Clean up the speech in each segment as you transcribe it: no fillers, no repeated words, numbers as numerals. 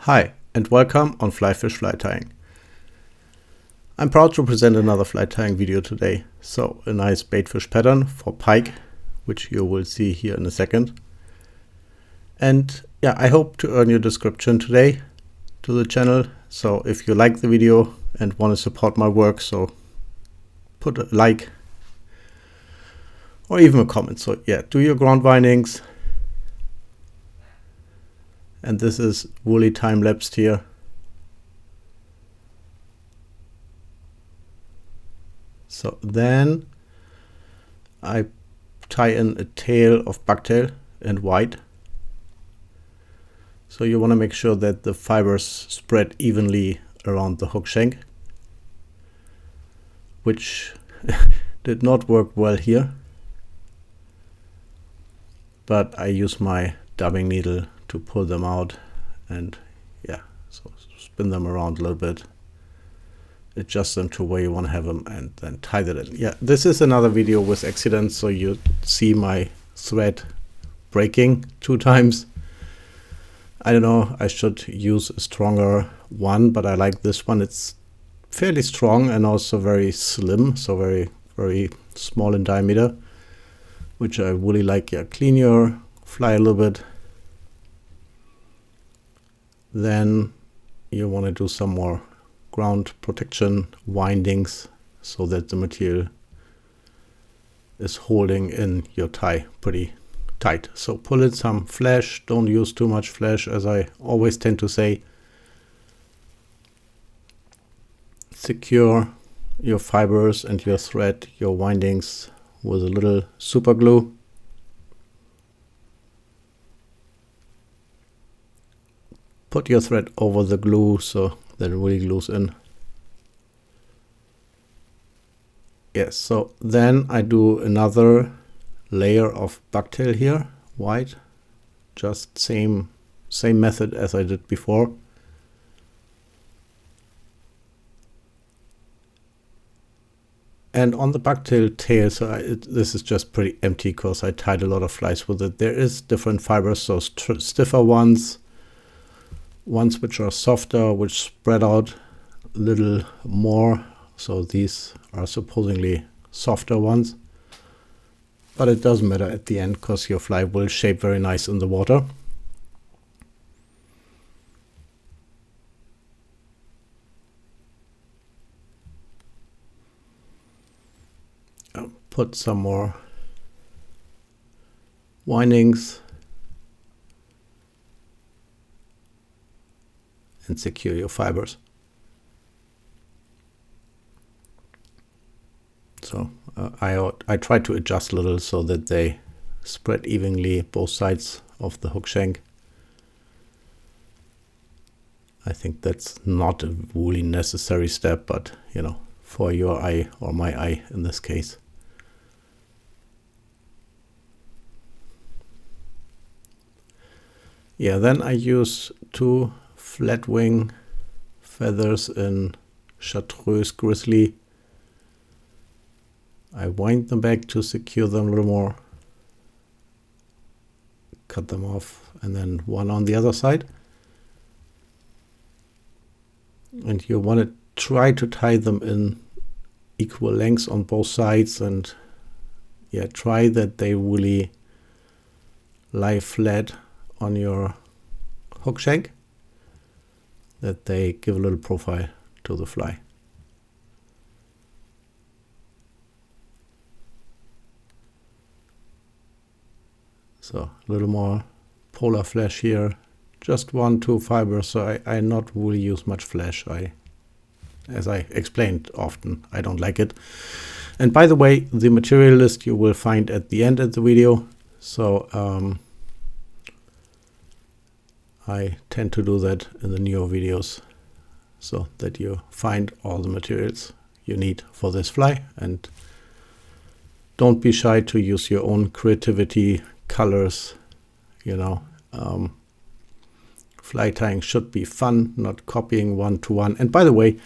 Hi, and welcome on Flyfish Fly Tying. I'm proud to present another fly tying video today. So, a nice baitfish pattern for pike, which you will see here in a second. And yeah, I hope to earn your subscription today to the channel. So if you like the video and want to support my work, so put a like or even a comment. So yeah, do your ground windings. And this is woolly time-lapsed here. So then I tie in a tail of bucktail in white. So you want to make sure that the fibers spread evenly around the hook shank, which did not work well here. But I use my dubbing needle to pull them out, and yeah, so spin them around a little bit, adjust them to where you want to have them, and then tie that in. Yeah, this is another video with accidents, so you see my thread breaking 2 times. I don't know, I should use a stronger one, but I like this one. It's fairly strong and also very slim, so very small in diameter, which I really like. Yeah, clean your fly a little bit. Then you want to do some more ground protection windings so that the material is holding in your tie pretty tight. So pull in some flash, don't use too much flash, as I always tend to say. Secure your fibers and your thread, your windings, with a little super glue. Put your thread over the glue so that it really glues in. Yes, so then I do another layer of bucktail here, white, just same method as I did before. And on the bucktail tail, so this is just pretty empty because I tied a lot of flies with it. There is different fibers, so stiffer ones which are softer, which spread out a little more. So these are supposedly softer ones, but it doesn't matter at the end because your fly will shape very nice in the water. I'll put some more windings and secure your fibers. So I try to adjust a little so that they spread evenly both sides of the hook shank. I think that's not a really necessary step, but you know, for your eye or my eye in this case. Yeah, then I use 2 flat wing feathers in Chartreuse Grizzly. I wind them back to secure them a little more, cut them off, and then one on the other side. And you want to try to tie them in equal lengths on both sides, and yeah, try that they really lie flat on your hook shank, that they give a little profile to the fly. So a little more polar flash here, just 1-2 fibers. So I not really use much flash. As I explained often, I don't like it. And by the way, the material list you will find at the end of the video. So I tend to do that in the newer videos so that you find all the materials you need for this fly, and don't be shy to use your own creativity, colors, you know. Fly tying should be fun, not copying one-to-one. And by the way,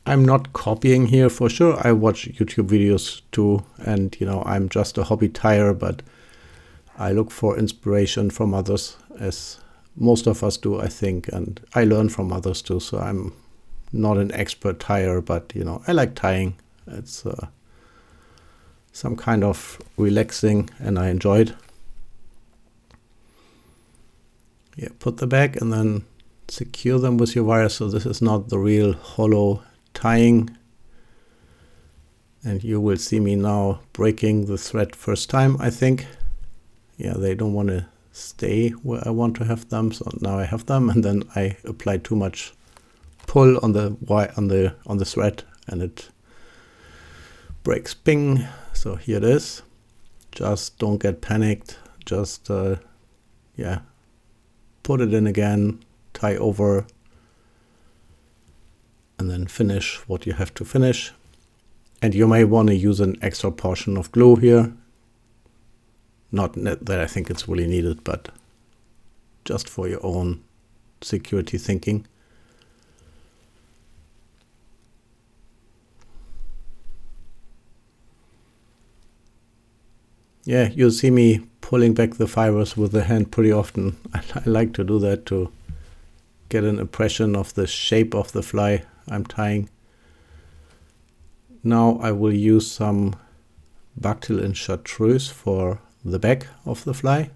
I'm not copying here for sure. I watch YouTube videos too, and you know, I'm just a hobby tyer, but I look for inspiration from others as most of us do, I think, and I learn from others too. So I'm not an expert tyer, but you know, I like tying. It's some kind of relaxing, and I enjoy it. Yeah, put the back and then secure them with your wire. So this is not the real hollow tying. And you will see me now breaking the thread first time, I think. Yeah, they don't want to stay where I want to have them, so now I have them, and then I apply too much pull on the wire, on the thread, and it breaks. Ping. So here it is. Just don't get panicked. Just yeah, put it in again, tie over, and then finish what you have to finish. And you may want to use an extra portion of glue here. Not that I think it's really needed, but just for your own security thinking. Yeah, you'll see me pulling back the fibers with the hand pretty often. I like to do that to get an impression of the shape of the fly I'm tying. Now I will use some bucktail and chartreuse for the back of the fly,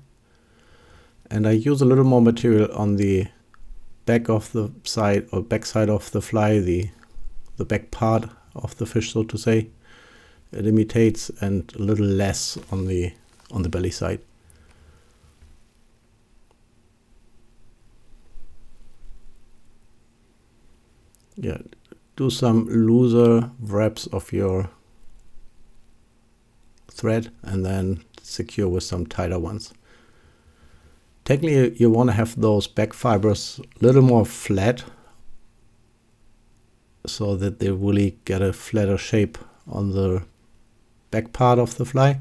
and I use a little more material on the back of the side, or back side of the fly, the back part of the fish, so to say. It imitates, and a little less on the belly side. Yeah, do some looser wraps of your thread and then secure with some tighter ones. Technically, you want to have those back fibers a little more flat, so that they really get a flatter shape on the back part of the fly.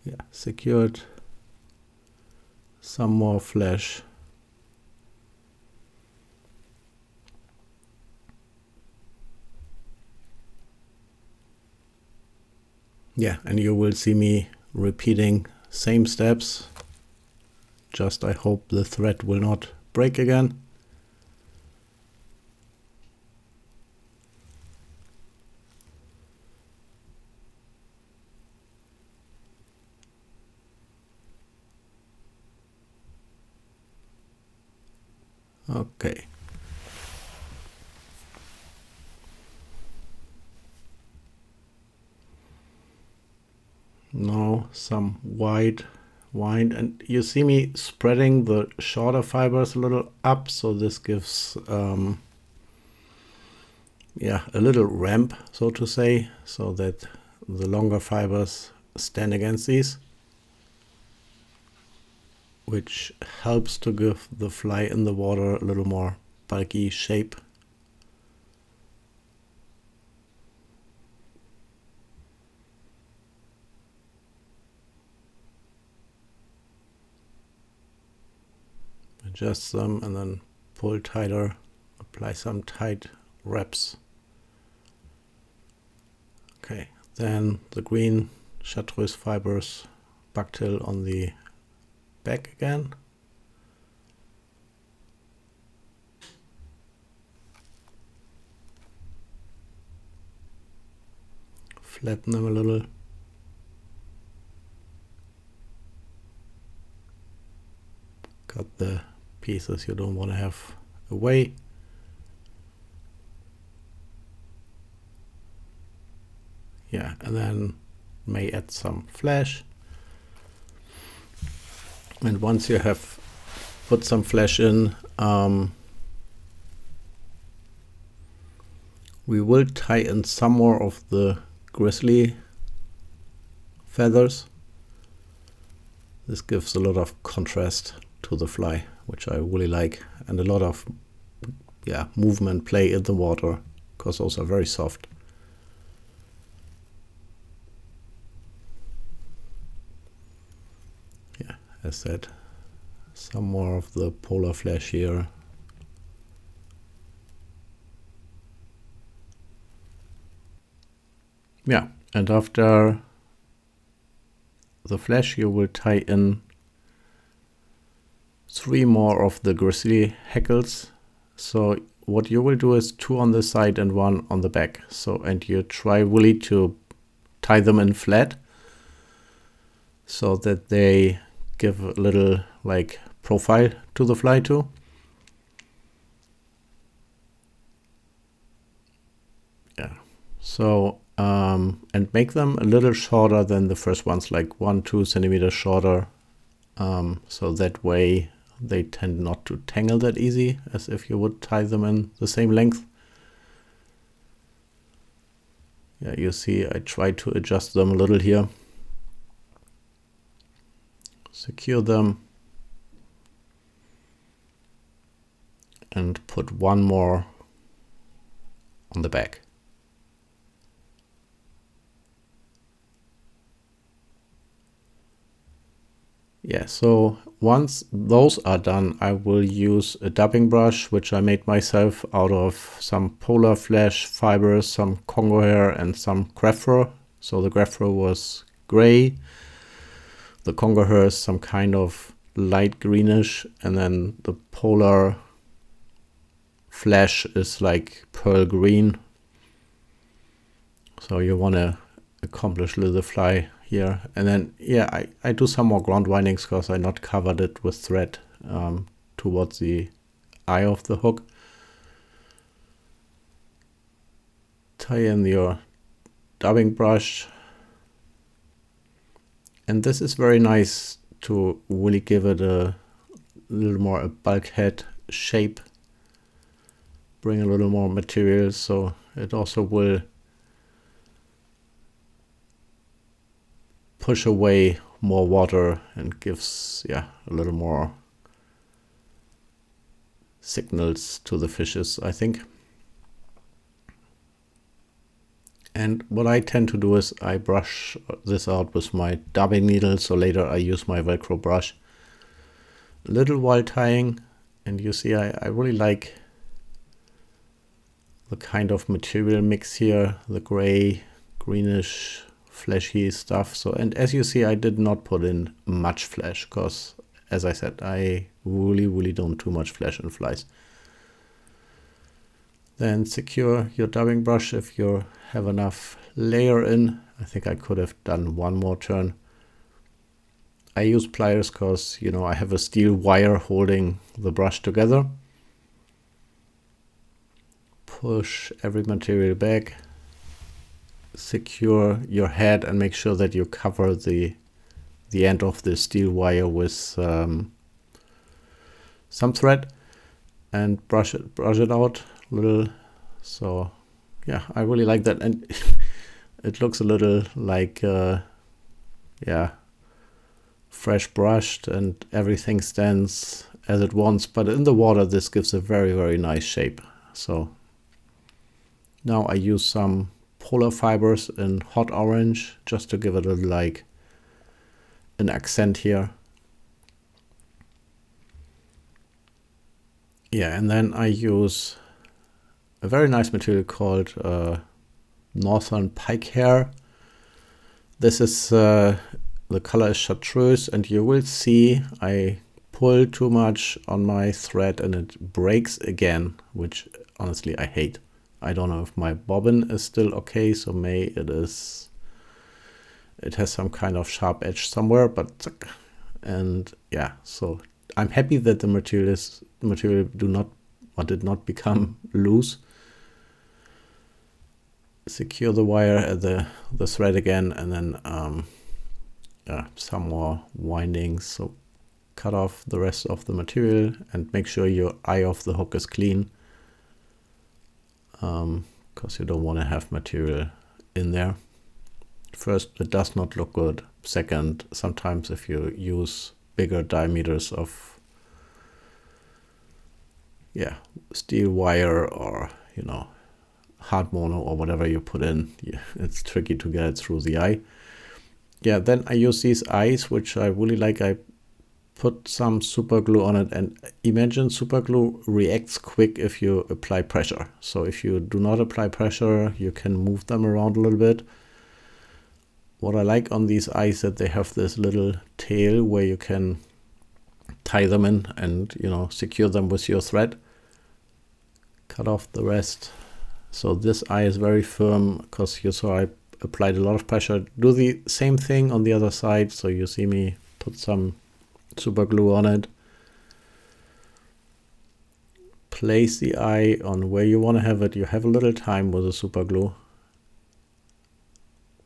Yeah, secured. Some more flash. Yeah, and you will see me repeating same steps. Just I hope the thread will not break again. Okay. Now some white wind, and you see me spreading the shorter fibers a little up, so this gives yeah, a little ramp, so to say, so that the longer fibers stand against these, which helps to give the fly in the water a little more bulky shape. Adjust them and then pull tighter, apply some tight wraps. Okay, then the green chartreuse fibers, bucktail on the back again. Flatten them a little. Cut the pieces you don't want to have away. Yeah, and then may add some flash. And once you have put some flash in, we will tie in some more of the grizzly feathers. This gives a lot of contrast to the fly, which I really like, and a lot of movement play in the water, because those are very soft. Yeah, as said, some more of the polar flash here. Yeah, And after the flash, you will tie in 3 more of the grizzly hackles. So what you will do is 2 on the side and 1 on the back. So, and you try really to tie them in flat so that they give a little like profile to the fly too. Yeah. So, and make them a little shorter than the first ones, like 1-2 centimeters shorter. So that way they tend not to tangle that easy as if you would tie them in the same length. Yeah, you see I try to adjust them a little here. Secure them. And put 1 more on the back. Yeah, so once those are done, I will use a dubbing brush, which I made myself out of some polar flash fibers, some Congo hair, and some graph fur. So the graph fur was gray. The Congo hair is some kind of light greenish, and then the polar flash is like pearl green. So you want to accomplish little fly here. And then, yeah, I do some more ground windings because I not covered it with thread towards the eye of the hook. Tie in your dubbing brush. And this is very nice to really give it a little more a bulkhead shape. Bring a little more material so it also will push away more water and gives, yeah, a little more signals to the fishes, I think. And what I tend to do is I brush this out with my dubbing needle, so later I use my Velcro brush a little while tying. And you see I really like the kind of material mix here, the gray, greenish, fleshy stuff. So, and as you see, I did not put in much flesh because, as I said, I really don't too much flesh in flies. Then secure your dubbing brush if you have enough layer in. I think I could have done 1 more turn. I use pliers because, you know, I have a steel wire holding the brush together. Push every material back. Secure your head and make sure that you cover the end of the steel wire with some thread and brush it out a little. So yeah, I really like that, and it looks a little like yeah, fresh brushed and everything stands as it wants, but in the water this gives a very nice shape. So now I use some polar fibers in hot orange just to give it a like an accent here. Yeah, and then I use a very nice material called northern pike hair. This is the color is chartreuse, and you will see I pull too much on my thread and it breaks again, which honestly I hate. I don't know if my bobbin is still okay, so it has some kind of sharp edge somewhere, but, and yeah, so I'm happy that the material did not become loose. Secure the wire at the thread again, and then some more windings. So cut off the rest of the material and make sure your eye of the hook is clean, because you don't want to have material in there. First, it does not look good. Second, sometimes if you use bigger diameters of steel wire or, you know, hard mono or whatever you put in, it's tricky to get it through the eye. Yeah, then I use these eyes, which I really like. I put some super glue on it, and imagine super glue reacts quick if you apply pressure. So if you do not apply pressure, you can move them around a little bit. What I like on these eyes that they have this little tail where you can tie them in and, you know, secure them with your thread. Cut off the rest. So this eye is very firm because you saw I applied a lot of pressure. Do the same thing on the other side. So you see me put some super glue on it. Place the eye on where you want to have it. You have a little time with the super glue.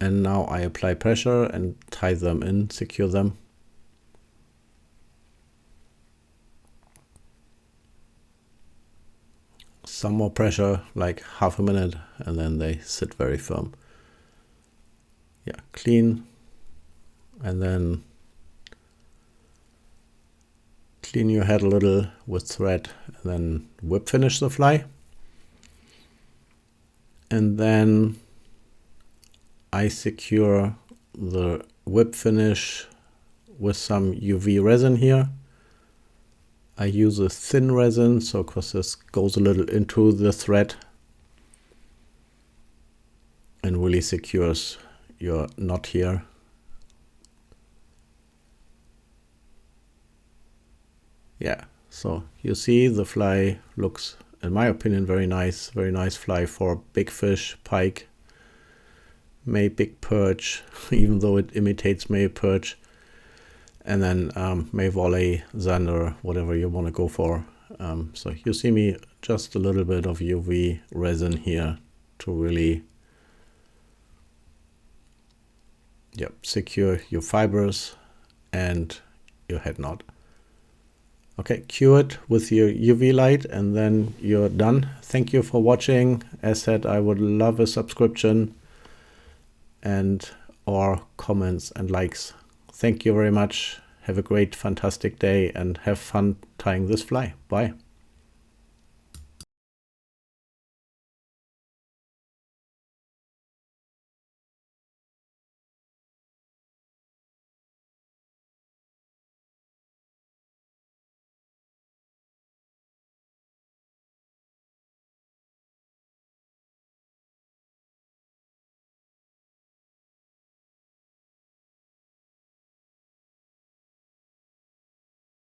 And now I apply pressure and tie them in, secure them. Some more pressure, like half a minute, and then they sit very firm. Yeah, clean, and then clean your head a little with thread, and then whip finish the fly. And then I secure the whip finish with some UV resin here. I use a thin resin, so because this goes a little into the thread and really secures your knot here. Yeah, so you see the fly looks, in my opinion, very nice fly for big fish, pike, may big perch, even though it imitates may perch. And then may volley, zander, whatever you want to go for. So you see me just a little bit of UV resin here to really secure your fibers and your head knot. Okay, cure it with your UV light and then you're done. Thank you for watching. As said, I would love a subscription and or comments and likes. Thank you very much. Have a great, fantastic day and have fun tying this fly. Bye.